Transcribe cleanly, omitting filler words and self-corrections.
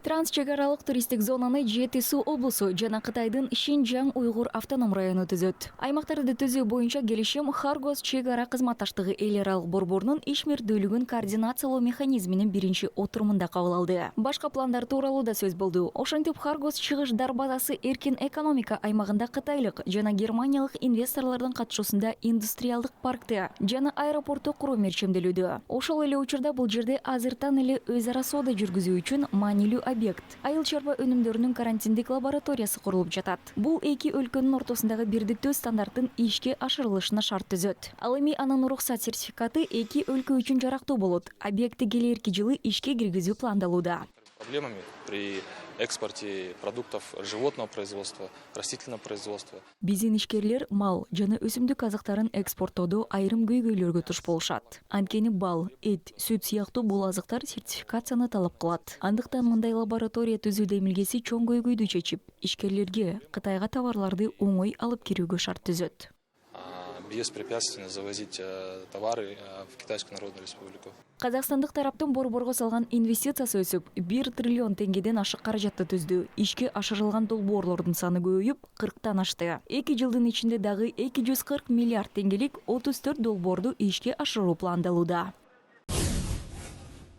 Трансчегаралык туристик зонаны Жетису облусу жана Кытайдын Шинжаң уйгур автоном району түзөт. Аймактарды түзүү боюнча келишим Харгос чегара кызматташтыгы эл аралык борборунун ишмердүүлүгүн координациялоо механизминин биринчи отурумунда кабыл алды. Башка пландар тууралуу да сөз болду. Ошентип Харгос чыгыш дарбазасы эркин экономика аймагында кытайлык жана германиялык инвесторлордун катышуусунда индустриалдык паркты жана аэропортту куруу мерчемделүүдө. Ошол эле учурда бул жерде азыртан эле өз ара соода жүргүзүү үчүн маанилүү объект айыл чарба өнүмдөрүнүн карантиндик лабораториясы курулуп жатат. Бул эки өлкөнүн ортосундагы бирдиктүү стандарттын ишке ашырылышына шарт түзөт. Ал эми анын уруксат сертификаты эки өлкө үчүн жарактуу болот. Объектти келерки жылы ишке киргизүү пландалууда. Проблемами при экспорте продуктов животного производства, растительного производства. Биздин ишкерлер мал жана өсүмдүк азыктарын экспорттоодо айрым көйгөйлөргө туш болушат. Анткени бал, эт, сүт сыяктуу бул азыктар сертификацияны талап кылат. Андыктан мындай лаборатория түзүүдө эмилгеси чоң көйгөйдү чечип, ишкерлерге Кытайга товарларды оңой алып кирүүгө шарт түзөт. Беспрепятственно завозить товары в Китайскую Народную Республику. Казакстандык тараптын борборго салган инвестициясы өсүп, 1 триллион теңгеден ашык каражатты түздү. Ишке ашырылган долбоорлордун саны көбөйүп, 40тан ашты. 2 жылдын ичинде дагы 240 миллиард теңгелик 34 долбоорду ишке ашыруу пландалууда.